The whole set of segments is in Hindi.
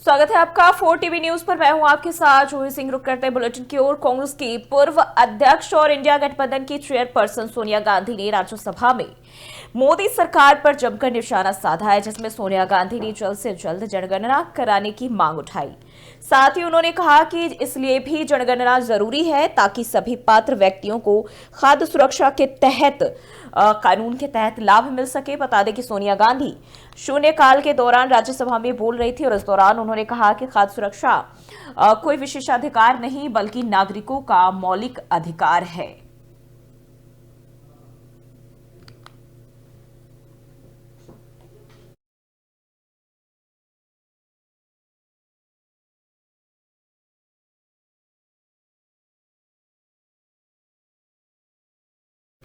स्वागत है आपका 4 टीवी न्यूज पर। मैं हूं आपके साथ जूही सिंह। रुक करते हैं बुलेटिन की ओर। कांग्रेस की पूर्व अध्यक्ष और इंडिया गठबंधन की चेयरपर्सन सोनिया गांधी ने राज्यसभा में मोदी सरकार पर जमकर निशाना साधा है, जिसमें सोनिया गांधी ने जल्द से जल्द जनगणना कराने की मांग उठाई। साथ ही उन्होंने कहा कि इसलिए भी जनगणना जरूरी है ताकि सभी पात्र व्यक्तियों को खाद्य सुरक्षा के तहत कानून के तहत लाभ मिल सके। बता दें कि सोनिया गांधी शून्यकाल के दौरान राज्यसभा में बोल रही थी और इस दौरान उन्होंने कहा कि खाद्य सुरक्षा कोई विशेषाधिकार नहीं बल्कि नागरिकों का मौलिक अधिकार है।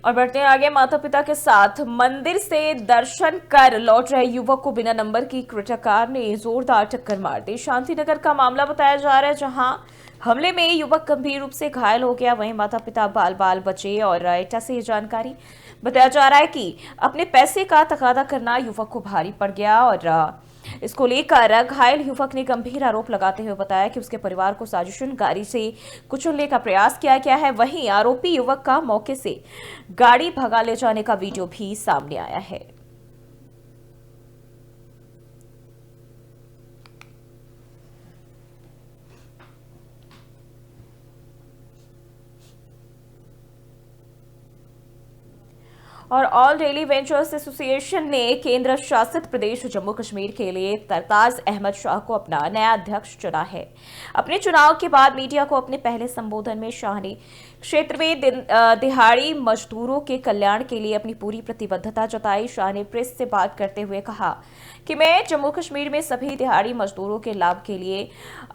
और बढ़ते हैं आगे। माता पिता के साथ मंदिर से दर्शन कर लौट रहे युवक को बिना नंबर की क्रेटा कार ने जोरदार टक्कर मार दी। शांतिनगर का मामला बताया जा रहा है, जहां हमले में युवक गंभीर रूप से घायल हो गया। वहीं माता पिता बाल बाल बचे। और एटा से ये जानकारी बताया जा रहा है कि अपने पैसे का तकादा करना युवक को भारी पड़ गया और इसको लेकर घायल युवक ने गंभीर आरोप लगाते हुए बताया कि उसके परिवार को साजिशन गाड़ी से कुचलने का प्रयास किया गया है। वहीं आरोपी युवक का मौके से गाड़ी भगा ले जाने का वीडियो भी सामने आया है। और ऑल डेली वेंचर्स एसोसिएशन ने केंद्र शासित प्रदेश जम्मू कश्मीर के लिए सरताज अहमद शाह को अपना नया अध्यक्ष चुना है। अपने चुनाव के बाद मीडिया को अपने पहले संबोधन में शाह ने क्षेत्र में दिहाड़ी मजदूरों के कल्याण के लिए अपनी पूरी प्रतिबद्धता जताई। शाह ने प्रेस से बात करते हुए कहा कि मैं जम्मू कश्मीर में सभी दिहाड़ी मजदूरों के लाभ के लिए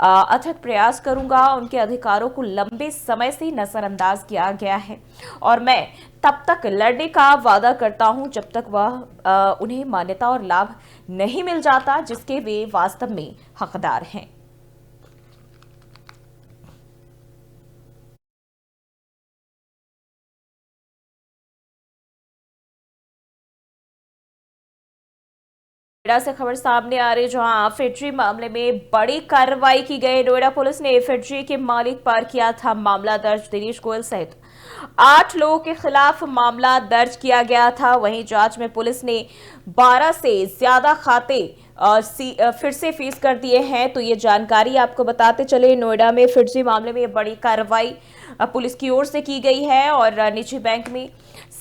अथक प्रयास करूंगा। उनके अधिकारों को लंबे समय से नजरअंदाज किया गया है और मैं तब तक लड़ने का वादा करता हूं जब तक वह उन्हें मान्यता और लाभ नहीं मिल जाता जिसके वे वास्तव में हकदार हैं। नोएडा से खबर सामने आ रही, जहां फैक्ट्री मामले में बड़ी कार्रवाई की गई। नोएडा पुलिस ने फैक्ट्री के मालिक पर किया था मामला दर्ज। दिनेश गोयल सहित 8 लोगों के खिलाफ मामला दर्ज किया गया था। वहीं जांच में पुलिस ने 12 से ज्यादा खाते फिर से फ्रीज कर दिए हैं। तो ये जानकारी आपको बताते चले, नोएडा में फैक्ट्री मामले में बड़ी कार्रवाई पुलिस की ओर से की गई है और निजी बैंक में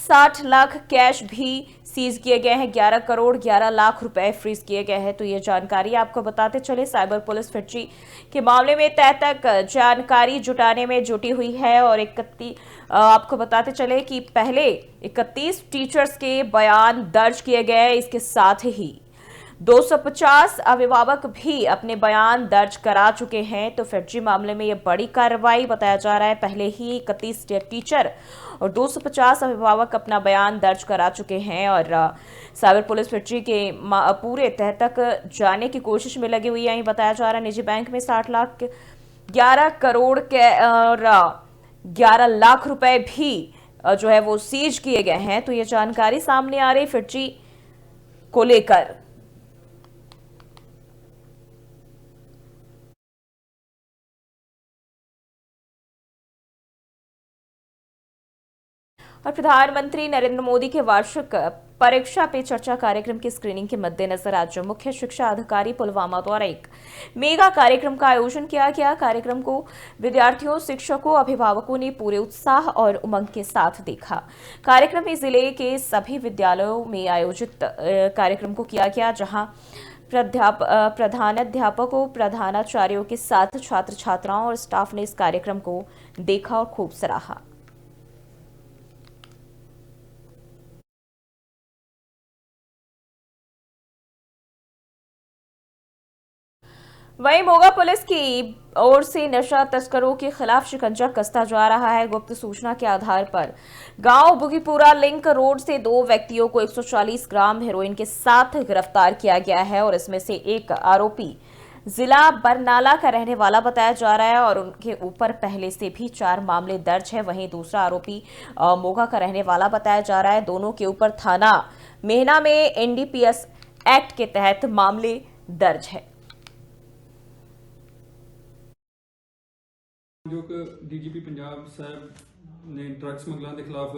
60 लाख कैश भी सीज किए गए हैं। 11 करोड़ 11 लाख रुपए फ्रीज किए गए हैं। तो ये जानकारी आपको बताते चले, साइबर पुलिस फैक्ट्री के मामले में तय तक जानकारी जुटाने में जुटी हुई है। और 31 आपको बताते चले कि पहले 31 टीचर्स के बयान दर्ज किए गए। इसके साथ ही 250 अभिभावक भी अपने बयान दर्ज करा चुके हैं। तो फैक्ट्री मामले में यह बड़ी कार्रवाई बताया जा रहा है। पहले ही 31 टीचर और 250 अभिभावक अपना बयान दर्ज करा चुके हैं और साइबर पुलिस फैक्ट्री के पूरे तह तक जाने की कोशिश में लगी हुई है। यही बताया जा रहा है निजी बैंक में 60 लाख 11 करोड़ के और 11 लाख रुपए भी जो है वो सीज किए गए हैं। तो ये जानकारी सामने आ रही फैक्ट्री को लेकर। और प्रधानमंत्री नरेंद्र मोदी के वार्षिक परीक्षा पे चर्चा कार्यक्रम की स्क्रीनिंग के मद्देनजर आज मुख्य शिक्षा अधिकारी पुलवामा द्वारा एक मेगा कार्यक्रम का आयोजन किया गया। कार्यक्रम को विद्यार्थियों, शिक्षकों, अभिभावकों ने पूरे उत्साह और उमंग के साथ देखा। कार्यक्रम में जिले के सभी विद्यालयों में आयोजित कार्यक्रम को किया गया, जहां प्रधानाध्यापकों, प्रधानाचार्यों के साथ छात्र छात्राओं और स्टाफ ने इस कार्यक्रम को देखा और खूब सराहा। वहीं मोगा पुलिस की ओर से नशा तस्करों के खिलाफ शिकंजा कसता जा रहा है। गुप्त सूचना के आधार पर गांव बुगीपुरा लिंक रोड से 2 व्यक्तियों को 140 ग्राम हेरोइन के साथ गिरफ्तार किया गया है और इसमें से एक आरोपी जिला बरनाला का रहने वाला बताया जा रहा है और उनके ऊपर पहले से भी 4 मामले दर्ज है। वहीं दूसरा आरोपी मोगा का रहने वाला बताया जा रहा है। दोनों के ऊपर थाना मेहना में एनडीपीएस एक्ट के तहत मामले दर्ज है। जो कि डीजीपी पंजाब साहब ने ड्रग समगलर के खिलाफ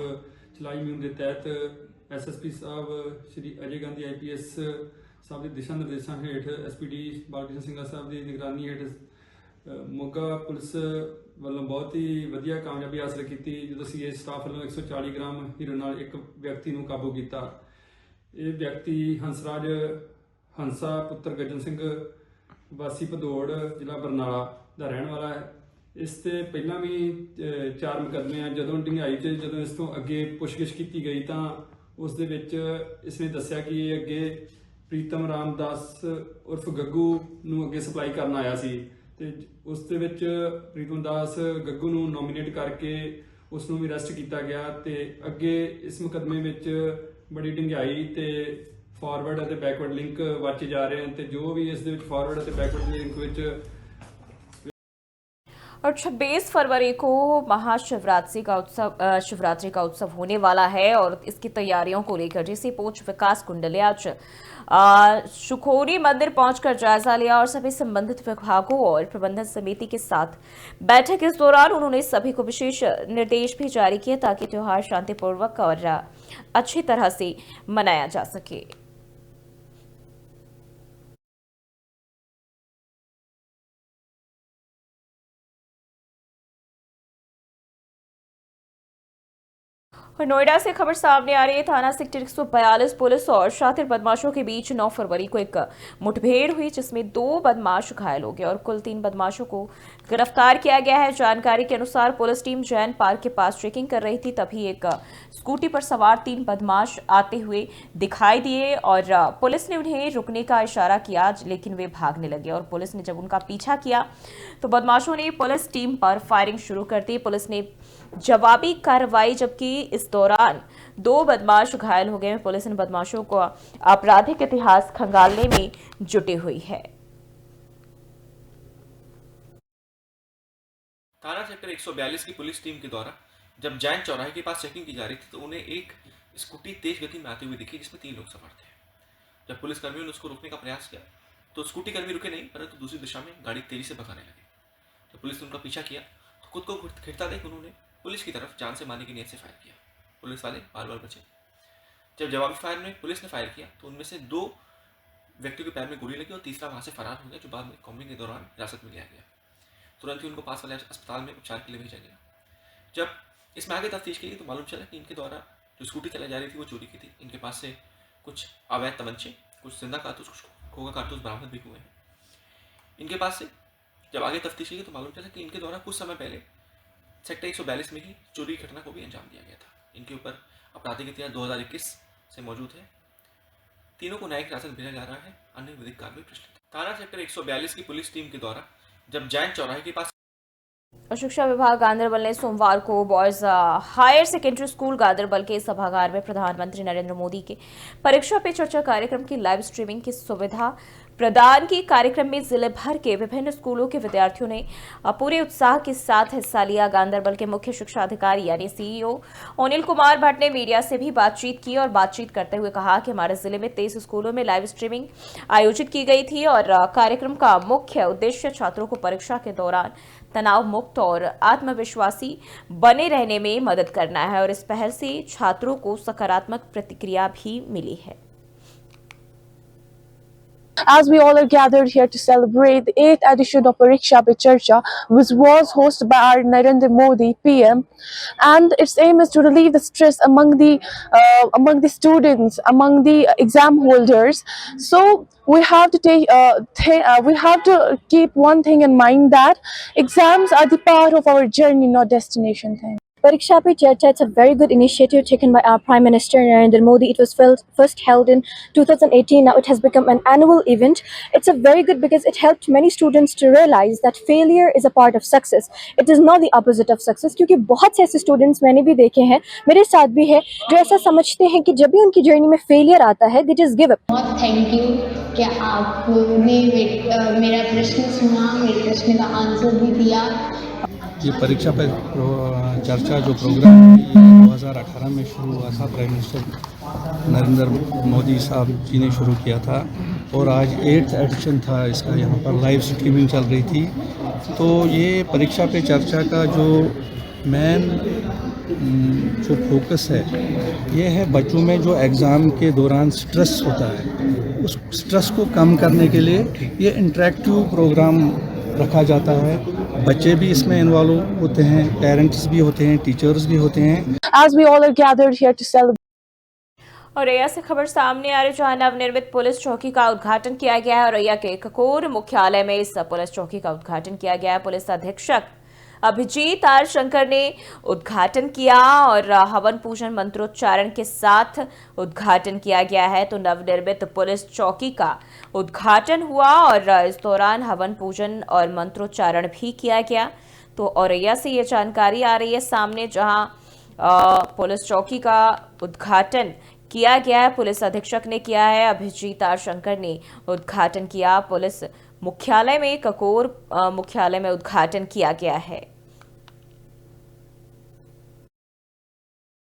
चलाई मुहिम के तहत एसएसपी साहब श्री अजय गांधी IPS साहब के दिशा निर्देशों हेठ SPD बालकृष्ण सिंगला साहब की निगरानी हेठ मोगा पुलिस वालों बहुत ही वधिया कामयाबी हासिल की जो CA स्टाफ वालों 140 ग्राम हीरोइन नाल एक व्यक्ति को काबू किया। ये व्यक्ति हंसराज हंसा पुत्र गजन सिंह वासी भदौड़ जिला बरनाला का रहने वाला है। इस ते पहला भी 4 मुकदमे हैं। जो ढंगाई जो इस तो अगे पुछगिछ की गई तो उस इसने दसिया कि ये अगे प्रीतम रामदास उर्फ गग्गू नूं अगे सप्लाई करन आया सी ते उस प्रीतम दास गग्गू नूं नॉमिनेट करके उसनूं भी अरेस्ट किया गया ते अगे इस मुकदमे विच बड़ी ढंगाई ते फॉरवर्ड और बैकवर्ड लिंक वाचे जा रहे हैं। तो जो भी इस फॉरवर्ड और बैकवर्ड लिंक विच और 26 फरवरी को महाशिवरात्रि का उत्सव होने वाला है और इसकी तैयारियों को लेकर डीसी पोच विकास कुंडले आज शुखोरी मंदिर पहुंचकर जायजा लिया और सभी संबंधित विभागों और प्रबंधन समिति के साथ बैठक। इस दौरान उन्होंने सभी को विशेष निर्देश भी जारी किए ताकि त्योहार शांतिपूर्वक और अच्छी तरह से मनाया जा सके। और नोएडा से खबर सामने आ रही है। थाना सेक्टर 142 पुलिस और शातिर बदमाशों के बीच 9 फरवरी को एक मुठभेड़ हुई जिसमें 2 बदमाश घायल हो गए और कुल 3 बदमाशों को गिरफ्तार किया गया है। जानकारी के अनुसार पुलिस टीम जैन पार्क के पास चेकिंग कर रही थी, तभी एक स्कूटी पर सवार 3 बदमाश आते हुए दिखाई दिए और पुलिस ने उन्हें रुकने का इशारा किया, लेकिन वे भागने लगे और पुलिस ने जब उनका पीछा किया तो बदमाशों ने पुलिस टीम पर फायरिंग शुरू कर दी। पुलिस ने जवाबी कार्रवाई, जबकि इस दौरान 2 बदमाश घायल हो गए। पुलिस इन बदमाशों को आपराधिक इतिहास खंगालने में जुटी हुई है। थाना सेक्टर 142 की पुलिस टीम के द्वारा जब जैन चौराहे के पास चेकिंग की जा रही थी तो उन्हें एक स्कूटी तेज गति में आती हुई दिखी जिसमें 3 लोग सवार थे। जब पुलिस कर्मियों ने उसको रोकने का प्रयास किया तो स्कूटी कर्मी रुके नहीं, परंतु दूसरी दिशा में गाड़ी तेजी से भगाने लगे। जब पुलिस ने उनका पीछा किया तो खुद को घिरता देख उन्होंने पुलिस की तरफ जान से मारने की नीयत से फायर किया। पुलिस वाले बार बार बचे। जब जवाबी फायर में पुलिस ने फायर किया तो उनमें से 2 व्यक्तियों के पैर में गोली लगी और तीसरा वहां से फरार हो गया, जो बाद में कॉम्बिंग के दौरान हिरासत में लिया गया। तुरंत ही उनको पास वाले अस्पताल में उपचार के लिए भेजा गया। जब इसमें आगे तफ्तीश की गई तो मालूम चला कि इनके द्वारा जो स्कूटी चलाई जा रही थी वो चोरी की थी। इनके पास से कुछ अवैध तमंचे, कुछ जिंदा कारतूस, कुछ खोखा कारतूस बरामद भी हुए हैं। इनके पास से जब आगे तफ्तीश की गई तो मालूम चला कि इनके द्वारा कुछ समय पहले सेक्टर 142 में ही चोरी की घटना को भी अंजाम दिया गया था। इनके ऊपर आपराधिक इतिहास 2021 से मौजूद है। तीनों को न्यायिक हिरासत भेजा जा रहा है। अन्य विधिक कार्रवाई प्रचलित। थाना सेक्टर 142 की पुलिस टीम के द्वारा जब जैन चौराहे के पास शिक्षा विभाग गांधरबल ने सोमवार को boys higher secondary school Ganderbal के सभागार में प्रधानमंत्री नरेंद्र मोदी के परीक्षा पे चर्चा कार्यक्रम की लाइव स्ट्रीमिंग की सुविधा प्रदान की। कार्यक्रम में जिले भर के विभिन्न स्कूलों के विद्यार्थियों ने पूरे उत्साह के साथ हिस्सा लिया। गांधरबल के मुख्य शिक्षा अधिकारी यानी CEO अनिल कुमार भट्ट ने मीडिया से भी बातचीत की और बातचीत करते हुए कहा कि हमारे जिले में 23 स्कूलों में लाइव स्ट्रीमिंग आयोजित की गई थी और कार्यक्रम का मुख्य उद्देश्य छात्रों को परीक्षा के दौरान तनाव मुक्त और आत्मविश्वासी बने रहने में मदद करना है और इस पहल से छात्रों को सकारात्मक प्रतिक्रिया भी मिली है। As we all are gathered here to celebrate the 8th edition of Pariksha Pe Charcha, which was hosted by our Narendra Modi PM, and its aim is to relieve the stress among the students, among the exam holders. So we have to keep one thing in mind, that exams are the part of our journey, not destination. Pariksha Pe Charcha, it's a very good initiative taken by our Prime Minister Narendra Modi. It was first held in 2018. Now it has become an annual event. It's a very good because it helped many students to realize that failure is a part of success. It is not the opposite of success. क्योंकि बहुत से ऐसे students मैंने भी देखे हैं, मेरे साथ भी है, जो ऐसा समझते हैं कि जब भी उनकी जर्नी में फेलियर आता है, they just give up. बहुत थैंक यू कि आपने मेरा प्रश्न सुना, मेरे प्रश्न का आंसर भी दिया। ये परीक्षा पे चर्चा जो प्रोग्राम है ये 2018 में शुरू हुआ था। प्राइम मिनिस्टर नरेंद्र मोदी साहब जी ने शुरू किया था और आज 8th एडिशन था इसका। यहाँ पर लाइव स्ट्रीमिंग चल रही थी तो ये परीक्षा पे चर्चा का जो मेन जो फोकस है ये है बच्चों में जो एग्ज़ाम के दौरान स्ट्रेस होता है, उस स्ट्रेस को कम करने के लिए ये इंटरेक्टिव प्रोग्राम रखा जाता है। बच्चे भी इसमें इन्वॉल्व होते हैं, पेरेंट्स भी होते हैं, टीचर्स भी होते हैं। As we all are gathered here to celebrate और रैया से खबर सामने आ रही जहां नवनिर्मित पुलिस चौकी का उद्घाटन किया गया है और रैया के ककोर मुख्यालय में इस पुलिस चौकी का उद्घाटन किया गया है। पुलिस अधीक्षक अभिजीत आर शंकर ने उद्घाटन किया और हवन पूजन मंत्रोच्चारण के साथ उद्घाटन किया गया है। तो नवनिर्मित पुलिस चौकी का उद्घाटन हुआ और इस दौरान हवन पूजन और मंत्रोच्चारण भी किया गया। तो औरैया से ये जानकारी आ रही है सामने, जहां पुलिस चौकी का उद्घाटन किया गया है, पुलिस अधीक्षक ने किया है, अभिजीत आर शंकर ने उद्घाटन किया। पुलिस मुख्यालय में ककोर मुख्यालय में उद्घाटन किया गया है।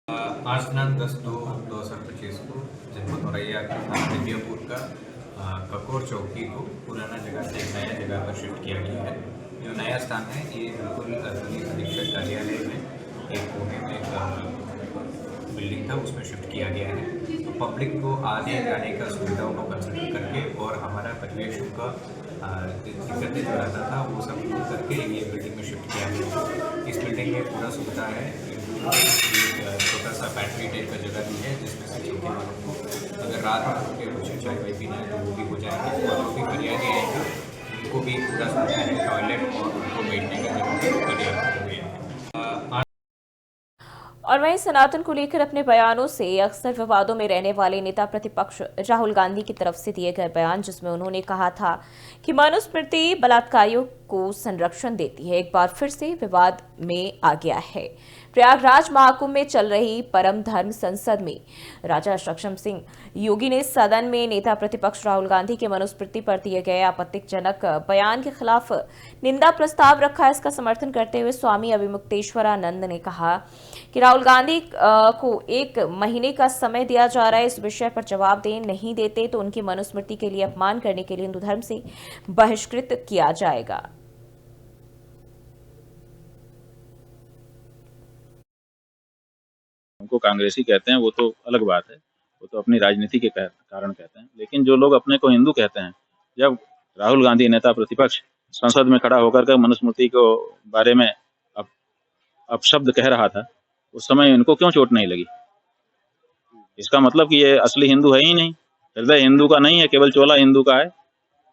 आज दिनांक 10/2/2025 को जनपद औरैया के दिव्यापुर का ककोर चौकी को पुराना जगह से एक नया जगह पर शिफ्ट किया गया है। जो नया स्थान है ये बिल्कुल पुलिस अधीक्षक कार्यालय में एक कोने में एक बिल्डिंग था, उसमें शिफ्ट किया गया है। तो पब्लिक को आने जाने का सुविधाओं को कंसिडर करके और हमारा परिवेशों का दिक्कतें जो रहता था वो सब दूर करके ये बिल्डिंग में शिफ्ट किया गया। इस बिल्डिंग में पूरा सुविधा है, एक छोटा सा बैटरी टाइप का जगह भी है जिसमें से चौकी वालों को अगर रात में के कुछ चाय वाय पीना है तो वो भी हो जाएंगे, वालों भी पर्याप्त आएंगे, उनको भी पूरा सुविधा है, टॉयलेट और उनको बैठने का जगह भी पर्याप्त हो गया है। और वहीं सनातन को लेकर अपने बयानों से अक्सर विवादों में रहने वाले नेता प्रतिपक्ष राहुल गांधी की तरफ से दिए गए बयान, जिसमें उन्होंने कहा था कि मनुस्मृति बलात्कारियों को संरक्षण देती है, एक बार फिर से विवाद में आ गया है। प्रयागराज महाकुंभ में चल रही परम धर्म संसद में राजा सक्षम सिंह योगी ने सदन में नेता प्रतिपक्ष राहुल गांधी के मनुस्मृति पर दिए गए आपत्तिजनक बयान के खिलाफ निंदा प्रस्ताव रखा। इसका समर्थन करते हुए स्वामी अभिमुक्तेश्वरानंद ने कहा कि राहुल गांधी को 1 महीने का समय दिया जा रहा है, इस विषय पर जवाब नहीं देते तो उनकी मनुस्मृति के लिए अपमान करने के लिए हिंदू धर्म से बहिष्कृत किया जाएगा। उनको कांग्रेसी कहते हैं वो तो अलग बात है, वो तो अपनी राजनीति के कारण कहते हैं। लेकिन जो लोग अपने को हिंदू कहते हैं, जब राहुल गांधी नेता प्रतिपक्ष संसद में खड़ा होकर के मनुस्मृति को बारे में अपशब्द कह रहा था, उस समय इनको क्यों चोट नहीं लगी? इसका मतलब कि ये असली हिंदू है ही नहीं, हृदय हिंदू का नहीं है, केवल चोला हिंदू का है।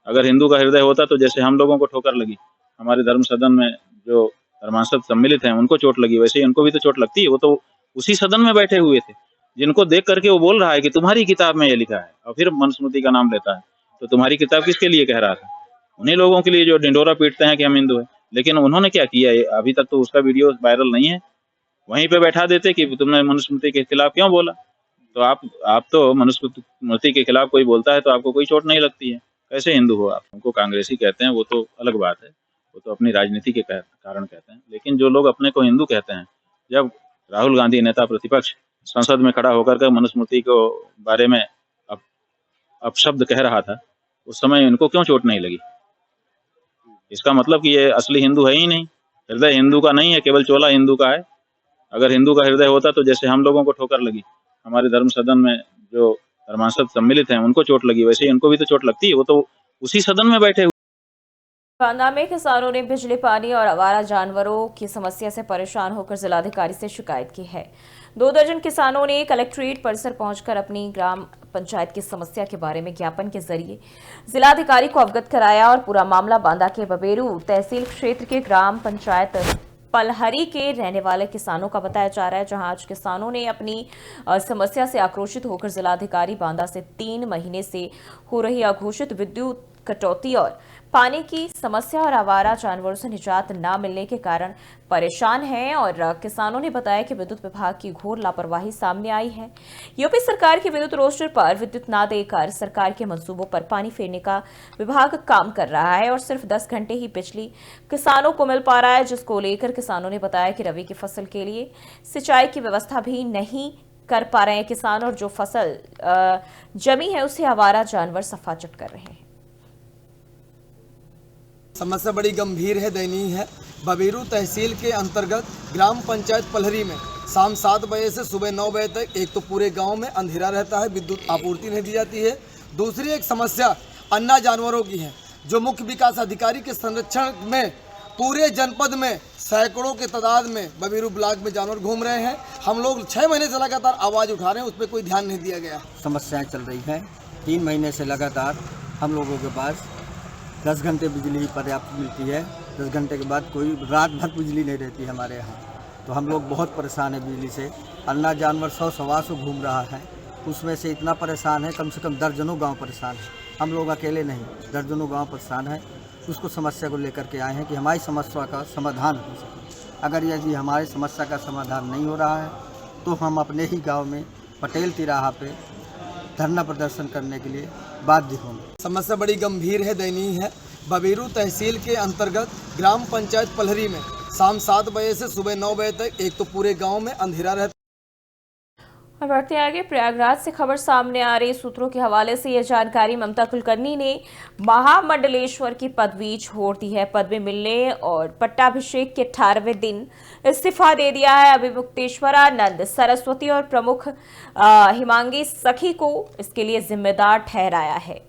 अगर हिंदू का हृदय होता तो जैसे हम लोगों को ठोकर लगी, हमारे धर्म सदन में जो धर्मांसद सम्मिलित हैं उनको चोट लगी, वैसे ही उनको भी तो चोट लगती है। वो तो उसी सदन में बैठे हुए थे, जिनको देख करके वो बोल रहा है कि तुम्हारी किताब में ये लिखा है, और फिर मनुस्मृति का नाम लेता है। तो तुम्हारी किताब किसके लिए कह रहा था? उन्हीं लोगों के लिए जो डिंडोरा पीटते हैं कि हम हिंदू हैं। लेकिन उन्होंने क्या किया, अभी तक तो उसका वीडियो वायरल नहीं है। वहीं पे बैठा देते कि तुमने मनुस्मृति के खिलाफ क्यों बोला। तो आप तो मनुस्मृति के खिलाफ कोई बोलता है तो आपको कोई चोट नहीं लगती है, कैसे हिंदू हो आप? उनको कांग्रेसी कहते हैं वो तो अलग बात है, वो तो अपनी राजनीति के कारण कहते हैं। लेकिन जो लोग अपने को हिंदू कहते हैं, जब राहुल गांधी नेता प्रतिपक्ष संसद में खड़ा होकर के मनुस्मृति को बारे में अपशब्द कह रहा था, उस समय इनको क्यों चोट नहीं लगी? इसका मतलब कि ये असली हिंदू है ही नहीं, हृदय हिंदू का नहीं है, केवल चोला हिंदू का है। अगर हिंदू का हृदय होता तो जैसे हम लोगों को ठोकर लगी, हमारे धर्म सदन में जो धर्मांसद सम्मिलित हैं उनको चोट लगी, वैसे ही उनको भी तो चोट लगती है। वो तो उसी सदन में बैठे। बांदा में किसानों ने बिजली, पानी और आवारा जानवरों की समस्या से परेशान होकर जिलाधिकारी से शिकायत की है। 2 दर्जन किसानों ने कलेक्ट्रेट परिसर पहुंचकर अपनी ग्राम पंचायत की समस्या के बारे में ज्ञापन के जरिए जिलाधिकारी को अवगत कराया और पूरा मामला बांदा के बबेरू तहसील क्षेत्र के ग्राम पंचायत पलहरी के रहने वाले किसानों का बताया जा रहा है, जहां आज किसानों ने अपनी समस्या से आक्रोशित होकर जिलाधिकारी बांदा से 3 महीने से हो रही अघोषित विद्युत कटौती और पानी की समस्या और आवारा जानवरों से निजात न मिलने के कारण परेशान हैं। और किसानों ने बताया कि विद्युत विभाग की घोर लापरवाही सामने आई है। यूपी सरकार के विद्युत रोस्टर पर विद्युत न देकर सरकार के मंसूबों पर पानी फेरने का विभाग काम कर रहा है और सिर्फ 10 घंटे ही बिजली किसानों को मिल पा रहा है, जिसको लेकर किसानों ने बताया कि रबी की फसल के लिए सिंचाई की व्यवस्था भी नहीं कर पा रहे हैं किसान, और जो फसल जमी है उसे आवारा जानवर सफाचट कर रहे हैं। समस्या बड़ी गंभीर है, दयनीय है। बबीरू तहसील के अंतर्गत ग्राम पंचायत पलहरी में शाम 7 बजे से सुबह 9 बजे तक एक तो पूरे गांव में अंधेरा रहता है, विद्युत आपूर्ति नहीं दी जाती है। दूसरी एक समस्या अन्ना जानवरों की है, जो मुख्य विकास अधिकारी के संरक्षण में पूरे जनपद में सैकड़ों के तादाद में बबीरू ब्लॉक में जानवर घूम रहे हैं। हम लोग 6 महीने से लगातार आवाज़ उठा रहे हैं, उस पर कोई ध्यान नहीं दिया गया। समस्याएं चल रही हैं। 3 महीने से लगातार हम लोगों के पास 10 घंटे बिजली पर्याप्त मिलती है। 10 घंटे के बाद कोई रात भर बिजली नहीं रहती हमारे यहाँ, तो हम लोग बहुत परेशान हैं बिजली से। अन्ना जानवर 100-125 घूम रहा है, उसमें से इतना परेशान है, कम से कम दर्जनों गांव परेशान है। हम लोग अकेले नहीं, दर्जनों गांव परेशान है। उसको समस्या को लेकर के आए हैं कि हमारी समस्या का समाधान हो सके। अगर यदि हमारी समस्या का समाधान नहीं हो रहा है तो हम अपने ही गांव में पटेल तिराहा पे धरना प्रदर्शन करने के लिए बाध्य होंगे। समस्या बड़ी गंभीर है, दयनीय है। बबीरू तहसील के अंतर्गत ग्राम पंचायत पलहरी में शाम 7 बजे से सुबह 9 बजे तक एक तो पूरे गांव में अंधेरा रहता है। और बढ़ते आगे, प्रयागराज से खबर सामने आ रही सूत्रों के हवाले से यह जानकारी ममता कुलकर्णी ने महामंडलेश्वर की पदवी छोड़ दी है। पदवी मिलने और पट्टाभिषेक के 18वें दिन इस्तीफा दे दिया है। अभिमुक्तेश्वरानंद सरस्वती और प्रमुख हिमांगी सखी को इसके लिए जिम्मेदार ठहराया है।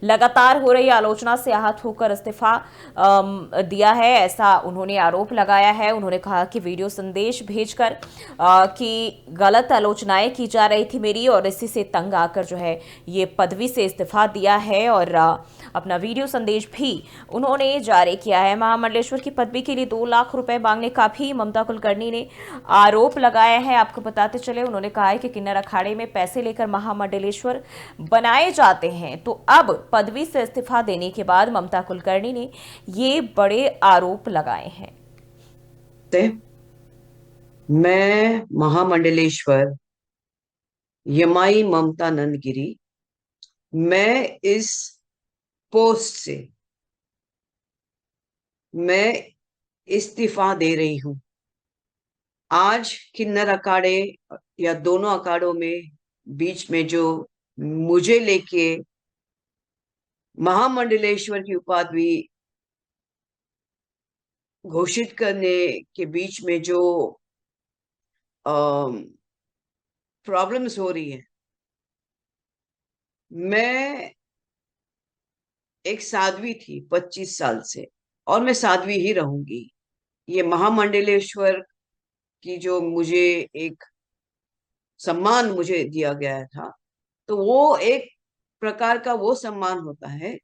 लगातार हो रही आलोचना से आहत होकर इस्तीफा दिया है, ऐसा उन्होंने आरोप लगाया है। उन्होंने कहा कि वीडियो संदेश भेजकर कि गलत आलोचनाएं की जा रही थी मेरी, और इसी से तंग आकर जो है ये पदवी से इस्तीफा दिया है, और अपना वीडियो संदेश भी उन्होंने जारी किया है। महामंडलेश्वर की पदवी के लिए 2 लाख रुपए मांगने का भी ममता कुलकर्णी ने आरोप लगाया है। आपको बताते चले, उन्होंने कहा है कि किन्नर अखाड़े में पैसे लेकर महामंडलेश्वर बनाए जाते हैं, तो अब पदवी से इस्तीफा देने के बाद ममता कुलकर्णी ने ये बड़े आरोप लगाए हैं। मैं महामंडलेश्वर यमाई ममता नंदगिरी, मैं इस पोस्ट से मैं इस्तीफा दे रही हूं। आज किन्नर अखाड़े या दोनों अखाड़ों में बीच में जो मुझे लेके महामंडलेश्वर की उपाधि घोषित करने के बीच में जो प्रॉब्लम्स हो रही है, मैं एक साध्वी थी 25 साल से, और मैं साध्वी ही रहूंगी। ये महामंडलेश्वर की जो मुझे एक सम्मान मुझे दिया गया था, तो वो एक प्रकार का वो सम्मान होता है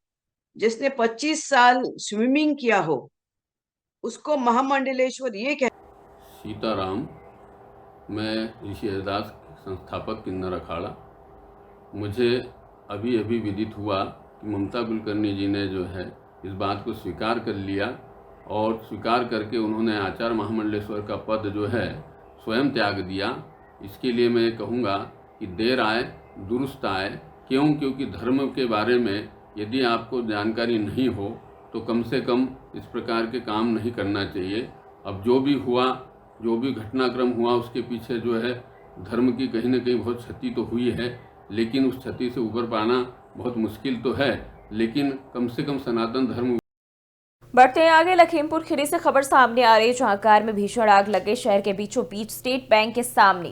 जिसने 25 साल स्विमिंग किया हो, उसको महामंडलेश्वर ये कह। सीताराम, मैं ऋषि हरिदास संस्थापक किन्नर अखाड़ा। मुझे अभी अभी विदित हुआ कि ममता कुलकर्णी जी ने जो है इस बात को स्वीकार कर लिया, और स्वीकार करके उन्होंने आचार्य महामंडलेश्वर का पद जो है स्वयं त्याग दिया। इसके लिए मैं कहूँगा कि देर आए दुरुस्त आए। क्योंकि धर्म के बारे में यदि आपको जानकारी नहीं हो तो कम से कम इस प्रकार के काम नहीं करना चाहिए। अब जो भी हुआ, जो भी घटनाक्रम हुआ, उसके पीछे जो है धर्म की कहीं न कहीं बहुत क्षति तो हुई है, लेकिन उस क्षति से उबर पाना बहुत मुश्किल तो है, लेकिन कम से कम सनातन धर्म। बढ़ते आगे, लखीमपुर खीरी से खबर सामने आ रही है, जहां कार में भीषण आग लगे। शहर के बीचों बीच स्टेट बैंक के सामने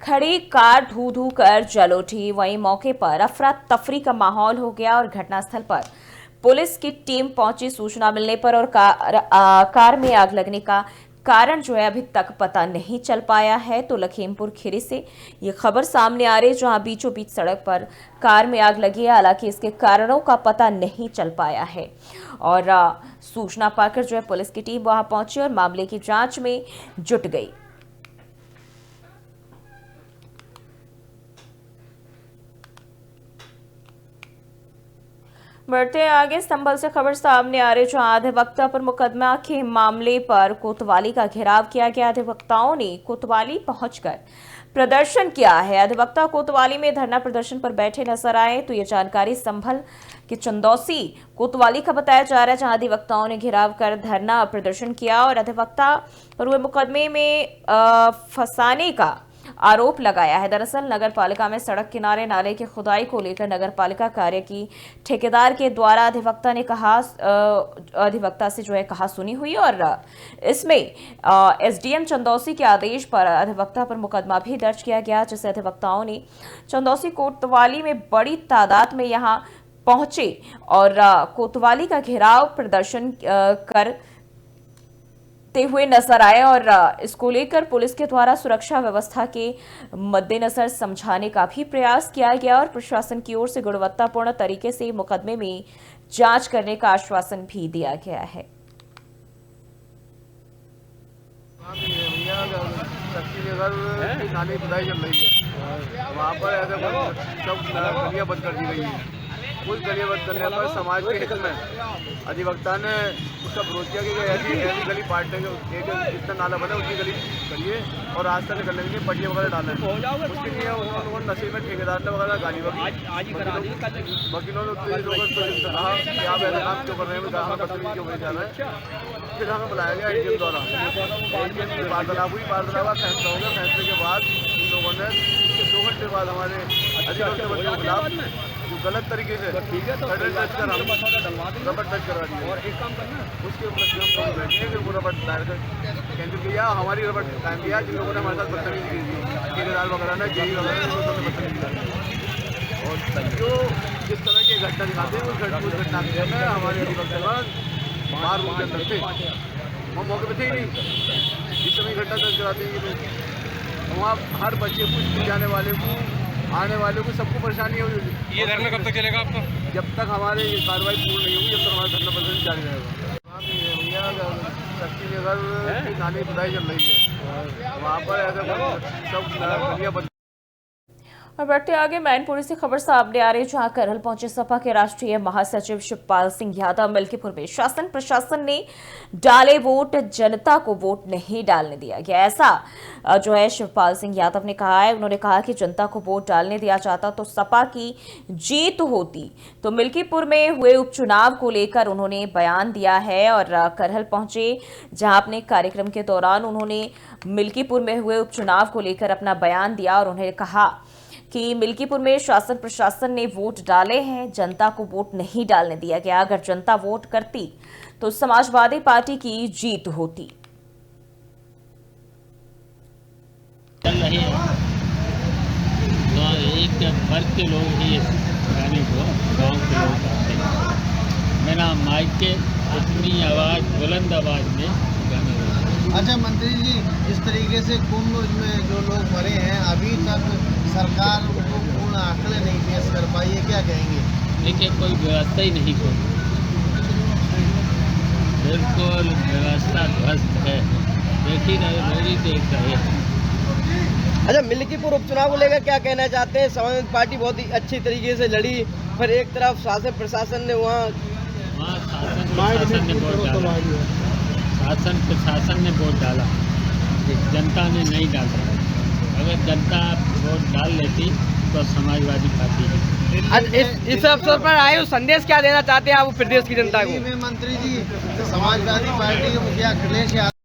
खड़ी कार धू धू कर जल उठी। वहीं मौके पर अफरा तफरी का माहौल हो गया और घटनास्थल पर पुलिस की टीम पहुंची। सूचना मिलने पर और कार में आग लगने का कारण जो है अभी तक पता नहीं चल पाया है। तो लखीमपुर खीरी से ये खबर सामने आ रही है, जहां बीचों बीच सड़क पर कार में आग लगी है। हालांकि इसके कारणों का पता नहीं चल पाया है, और सूचना पाकर जो है पुलिस की टीम वहां पहुंची और मामले की जांच में जुट गई। बढ़ते आगे, संभल से खबर सामने आ रही, जहां अधिवक्ता पर मुकदमा के मामले पर कोतवाली का घेराव किया गया। अधिवक्ताओं ने कोतवाली पहुंचकर प्रदर्शन किया है। अधिवक्ता कोतवाली में धरना प्रदर्शन पर बैठे नजर आए। तो ये जानकारी संभल के चंदौसी कोतवाली का बताया जा रहा है, जहां अधिवक्ताओं ने घेराव कर धरना प्रदर्शन किया और अधिवक्ता पर हुए मुकदमे में फंसाने का आरोप लगाया है। दरअसल नगर पालिका में सड़क किनारे नाले की खुदाई को लेकर नगर पालिका कार्य की ठेकेदार के द्वारा अधिवक्ता से कहा सुनी हुई और इसमें एसडीएम चंदौसी के आदेश पर अधिवक्ता पर मुकदमा भी दर्ज किया गया, जिसे अधिवक्ताओं ने चंदौसी कोतवाली में बड़ी तादाद में यहां पहुंचे और कोतवाली का घेराव प्रदर्शन करते हुए नजर आए और इसको लेकर पुलिस के द्वारा सुरक्षा व्यवस्था के मद्देनजर समझाने का भी प्रयास किया गया और प्रशासन की ओर से गुणवत्तापूर्ण तरीके से मुकदमे में जांच करने का आश्वासन भी दिया गया है। नाली खुदाई चल रही है, वहाँ पर ऐसे सब गलियाँ बंद कर दी गई है। कुछ गलियाँ बंद करने पर समाज के हित में अधिवक्ता ने उसका विरोध किया कि ऐसी गली पार्टने जितना नाला बना उतनी गली करिए और रास्ता निकलने के लिए पट्टियाँ वगैरह डालें। उसके लिए उन लोगों ने नशे में ठेकेदार ने वगैरह गाली वकीलों ने कहा कि आप ऐसा काम क्यों कर रहे हैं, बदतमीजी क्यों जा रहे हैं। फिर हमें बुलाया गया एडीएम द्वारा, वार्तालाप हुई, वार्तालाप फैसला हो गया। फैसले के बाद इन लोगों ने 2 घंटे बाद हमारे अधिवक्ता के खिलाफ जो गलत तरीके से फेडरल टच कर रबड़ टच करवा दिया और एक काम करना उसके ऊपर हम लोग बैठे फिर वो रबड़ दायर कैंसिल किया, हमारी रबड़ कायम किया। जिन लोगों ने हमारे साथ बदतमीजी की थी, ठेकेदार वगैरह ने जेई वगैरह ने बदतमीजी की और जो जिस तरह की घटना दिखाते हैं उस घटना के में हमारे अधिवक्ता बाहर रूम के अंदर थे, वो मौके पर थे ही नहीं जिस समय घटना दर्ज कराते हैं। वहाँ हर बच्चे कुछ जाने वाले को आने वाले को सबको परेशानी होगी। ये धरना कब तक चलेगा आपका? जब तक हमारे ये कार्रवाई पूर्ण नहीं होगी, जब तक हमारा धरना प्रदर्शन जारी रहेगा। भैया शक्ति नगर की नाली खुदाई चल रही है, वहाँ पर ऐसे सब गलियाँ बंद। और बढ़ते आगे मैनपुरी से खबर सामने आ रही है, जहां करहल पहुंचे सपा के राष्ट्रीय महासचिव शिवपाल सिंह यादव। मिल्कीपुर में शासन प्रशासन ने डाले वोट, जनता को वोट नहीं डालने दिया गया, ऐसा शिवपाल सिंह यादव ने कहा है। उन्होंने कहा कि जनता को वोट डालने दिया जाता तो सपा की जीत होती। तो मिल्कीपुर में हुए उपचुनाव को लेकर उन्होंने बयान दिया है और करहल पहुंचे, जहां अपने कार्यक्रम के दौरान उन्होंने मिल्कीपुर में हुए उपचुनाव को लेकर अपना बयान दिया और उन्होंने कहा कि मिल्कीपुर में शासन प्रशासन ने वोट डाले हैं, जनता को वोट नहीं डालने दिया गया। अगर जनता वोट करती तो समाजवादी पार्टी की जीत होती। चल रही है तो एक वर्ग के लोग ही गाने को गाँव के लोग गाते हैं। मेरा माइक के इतनी आवाज़, बुलंद आवाज़ में गाना। अच्छा मंत्री जी, इस तरीके से कुंभ में जो लोग मरे हैं अभी तक सरकार उनको पूर्ण आंकड़े नहीं पेश कर पाई है, क्या कहेंगे? देखिए कोई व्यवस्था ही नहीं कोई, बिल्कुल व्यवस्था ध्वस्त है, देख ही रहे, लोग ही देख रहे हैं। अच्छा मिल्कीपुर उपचुनाव को लेकर क्या कहना चाहते हैं? समाजवादी पार्टी बहुत ही अच्छी तरीके से लड़ी, फिर एक तरफ शासन प्रशासन ने वहाँ शासन प्रशासन ने वोट डाला, जनता ने नहीं डाला। अगर जनता वोट डाल लेती तो समाजवादी पार्टी। इस अवसर पर आए हो, संदेश क्या देना चाहते हैं आप प्रदेश की जनता को? मंत्री जी, समाजवादी पार्टी के मुखिया अखिलेश यादव।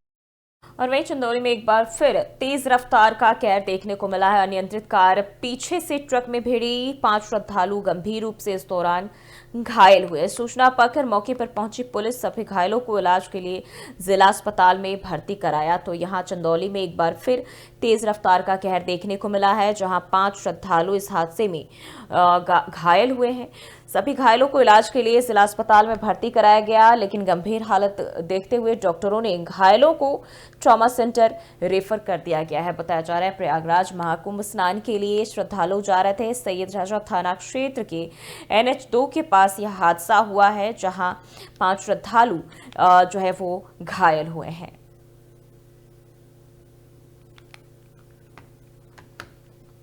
और वहीं चंदौली में एक बार फिर तेज रफ्तार का कहर देखने को मिला है। अनियंत्रित कार पीछे से ट्रक में भिड़ी, 5 श्रद्धालु गंभीर रूप से इस दौरान घायल हुए। सूचना पाकर मौके पर पहुंची पुलिस सभी घायलों को इलाज के लिए जिला अस्पताल में भर्ती कराया। तो यहां चंदौली में एक बार फिर तेज रफ्तार का कहर देखने को मिला है, जहां 5 श्रद्धालु इस हादसे में घायल हुए हैं। सभी घायलों को इलाज के लिए जिला अस्पताल में भर्ती कराया गया, लेकिन गंभीर हालत देखते हुए डॉक्टरों ने घायलों को ट्रॉमा सेंटर रेफर कर दिया गया है। बताया जा रहा है प्रयागराज महाकुंभ स्नान के लिए श्रद्धालु जा रहे थे। सैयद राजा थाना क्षेत्र के NH2 के पास यह हादसा हुआ है, जहां 5 श्रद्धालु वो घायल हुए हैं।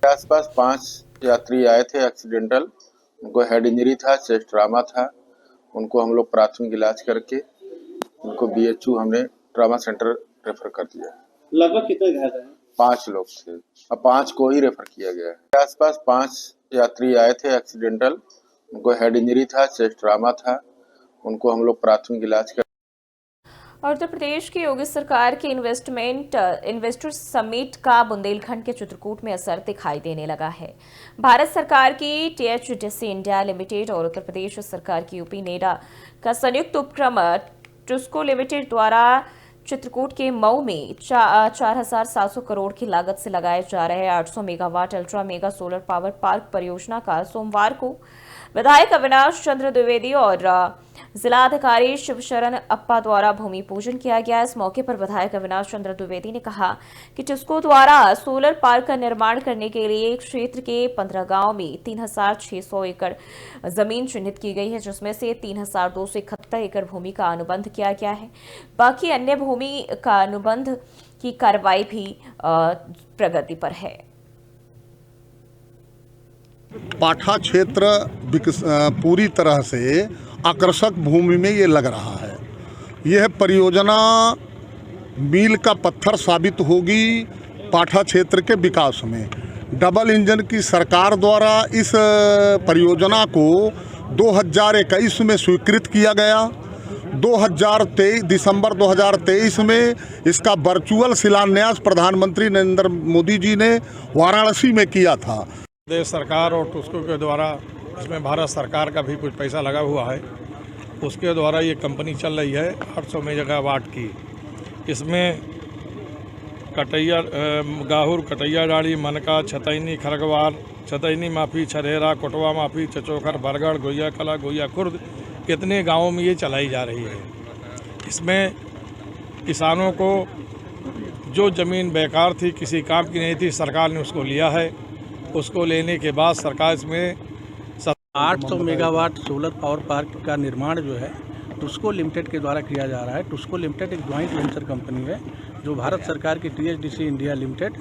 आसपास 5 यात्री आए थे एक्सीडेंटल, उनको हेड इंजरी था, चेस्ट ट्रामा था। उनको हम लोग प्राथमिक इलाज करके उनको BHU हमने ट्रामा सेंटर रेफर कर दिया। लगभग कितने घायल हैं? 5 लोग थे, अब 5 को ही रेफर किया गया है। आसपास 5 यात्री आए थे एक्सीडेंटल, उनको हेड इंजरी था, चेस्ट ट्रामा था। उनको हम लोग प्राथमिक इलाज कर। और उत्तर प्रदेश की योगी सरकार के इन्वेस्टर समिट का बुंदेलखंड के चित्रकूट में असर दिखाई देने लगा है। भारत सरकार की THDC इंडिया लिमिटेड और उत्तर प्रदेश सरकार की यूपी नेडा का संयुक्त उपक्रम टुस्को लिमिटेड द्वारा चित्रकूट के मऊ में 4,700 करोड़ की लागत से लगाए जा रहे 800 megawatt ultra mega solar power park परियोजना का सोमवार को विधायक अविनाश चंद्र द्विवेदी और जिलाधिकारी शिवशरण अप्पा द्वारा भूमि पूजन किया गया। इस मौके पर विधायक अविनाश चंद्र द्विवेदी ने कहा कि टिस्को द्वारा सोलर पार्क का निर्माण करने के लिए क्षेत्र के 15 गांव में 3,600 एकड़ जमीन चिन्हित की गई है, जिसमें से 3,271 एकड़ भूमि का अनुबंध किया गया है। बाकी अन्य भूमि का अनुबंध की कार्रवाई भी प्रगति पर है। पाठा क्षेत्र पूरी तरह से आकर्षक भूमि में ये लग रहा है। यह परियोजना मील का पत्थर साबित होगी पाठा क्षेत्र के विकास में। डबल इंजन की सरकार द्वारा इस परियोजना को 2021 में स्वीकृत किया गया। 2023 दिसंबर 2023 में इसका वर्चुअल शिलान्यास प्रधानमंत्री नरेंद्र मोदी जी ने वाराणसी में किया था। प्रदेश सरकार और टुस्को के द्वारा, इसमें भारत सरकार का भी कुछ पैसा लगा हुआ है, उसके द्वारा ये कंपनी चल रही है 800 मेगावाट की। इसमें कटैया गाहुर, कटैया डाड़ी, मनका, छतैनी, खरगवार, छतैनी माफी, छरेरा, कोटवा माफी, चचोखर, बरगढ़, गोया कला, गोया खुर्द, कितने गाँवों में ये चलाई जा रही है। इसमें किसानों को जो ज़मीन बेकार थी, किसी काम की नहीं थी, सरकार ने उसको लिया है। उसको लेने के बाद सरकार इसमें 800 मेगावाट सोलर पावर पार्क का निर्माण जो है टुस्को लिमिटेड के द्वारा किया जा रहा है। टुस्को लिमिटेड एक ज्वाइंट वेंचर कंपनी है जो भारत सरकार की THDC इंडिया लिमिटेड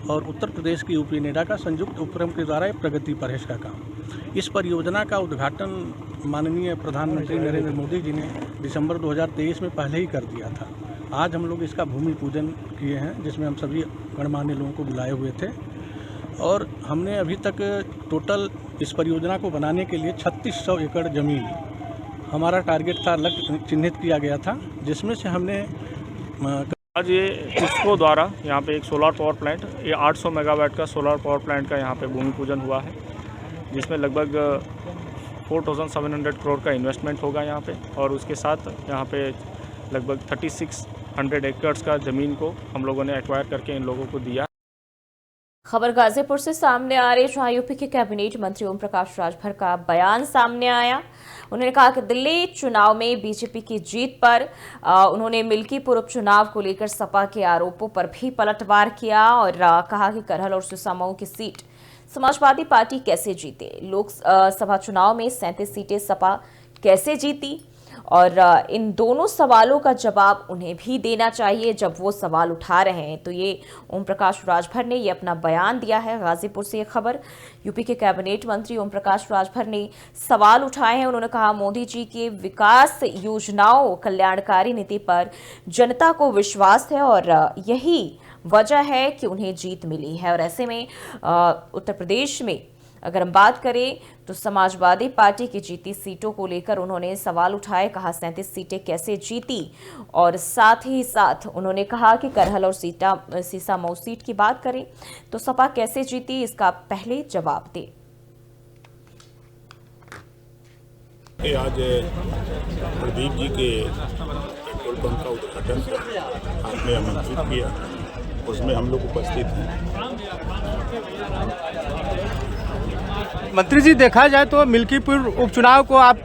और उत्तर प्रदेश की यूपी नेडा का संयुक्त उपक्रम के द्वारा प्रगति पर है इसका काम। इस परियोजना का उद्घाटन माननीय प्रधानमंत्री नरेंद्र मोदी जी ने दिसंबर 2023 में पहले ही कर दिया था। आज हम लोग इसका भूमि पूजन किए हैं, जिसमें हम सभी गणमान्य लोगों को बुलाए हुए थे और हमने अभी तक टोटल इस परियोजना को बनाने के लिए 3600 एकड़ ज़मीन हमारा टारगेट था, लक्ष्य चिन्हित किया गया था, जिसमें से हमने आज ये टुस्को द्वारा यहाँ पे एक सोलर पावर प्लांट, ये 800 मेगावाट का सोलर पावर प्लांट का यहाँ पे भूमि पूजन हुआ है, जिसमें लगभग 4700 करोड़ का इन्वेस्टमेंट होगा यहाँ पे और उसके साथ यहाँ पे लगभग 3600 एकड़ का ज़मीन को हम लोगों ने एक्वायर करके इन लोगों को दिया। खबर गाजीपुर से सामने आ रही, जहां यूपी के कैबिनेट मंत्री ओम प्रकाश राजभर का बयान सामने आया। उन्होंने कहा कि दिल्ली चुनाव में बीजेपी की जीत पर उन्होंने मिल्कीपुर उपचुनाव को लेकर सपा के आरोपों पर भी पलटवार किया और कहा कि करहल और सिसामऊ की सीट समाजवादी पार्टी कैसे जीते, लोकसभा चुनाव में 37 सीटें सपा कैसे जीती और इन दोनों सवालों का जवाब उन्हें भी देना चाहिए जब वो सवाल उठा रहे हैं। तो ये ओम प्रकाश राजभर ने ये अपना बयान दिया है। गाजीपुर से ये खबर, यूपी के कैबिनेट मंत्री ओम प्रकाश राजभर ने सवाल उठाए हैं। उन्होंने कहा मोदी जी के विकास योजनाओं, कल्याणकारी नीति पर जनता को विश्वास है और यही वजह है कि उन्हें जीत मिली है। और ऐसे में उत्तर प्रदेश में अगर हम बात करें तो समाजवादी पार्टी की जीती सीटों को लेकर उन्होंने सवाल उठाए, कहा 37 सीटें कैसे जीती और साथ ही साथ उन्होंने कहा कि करहल और सीसामऊ सीट की बात करें तो सपा कैसे जीती, इसका पहले जवाब दे। आज प्रदीप जी के पेट्रोल पंप का उद्घाटन आपने आमंत्रित किया, उसमें हम लोग उपस्थित हैं। मंत्री जी, देखा जाए तो मिल्कीपुर उपचुनाव को आप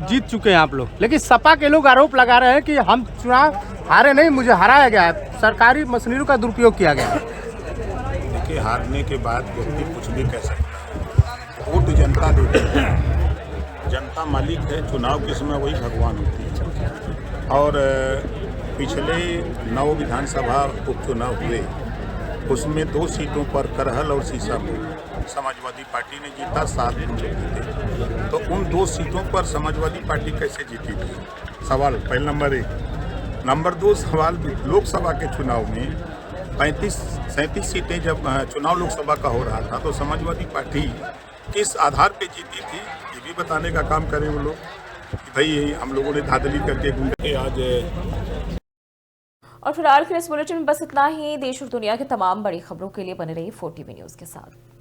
जीत चुके हैं आप लोग, लेकिन सपा के लोग आरोप लगा रहे हैं कि हम चुनाव हारे नहीं, मुझे हराया गया है, सरकारी मशीनरी का दुरुपयोग किया गया है। देखिए, हारने के बाद व्यक्ति कुछ भी कह सकता है, वोट जनता देती है, जनता मालिक है, चुनाव के समय वही भगवान होती है। और पिछले 9 विधानसभा उपचुनाव हुए, उसमें 2 सीटों पर करहल और सीसामऊ समाजवादी पार्टी ने जीता, 7 हम लोग जीते। तो उन 2 सीटों पर समाजवादी पार्टी कैसे जीती थी, सवाल पहले नंबर 1। नंबर 2 सवाल, लोकसभा के चुनाव में 37 सीटें जब चुनाव लोकसभा का हो रहा था तो समाजवादी पार्टी किस आधार पे जीती थी, ये भी बताने का काम करें वो लोग कि भाई हम लोगों ने धांधली करके आज और फिलहाल के इस बुलेटिन में बस इतना ही। देश और दुनिया की तमाम बड़ी खबरों के लिए बने रही 4TV न्यूज़ के साथ।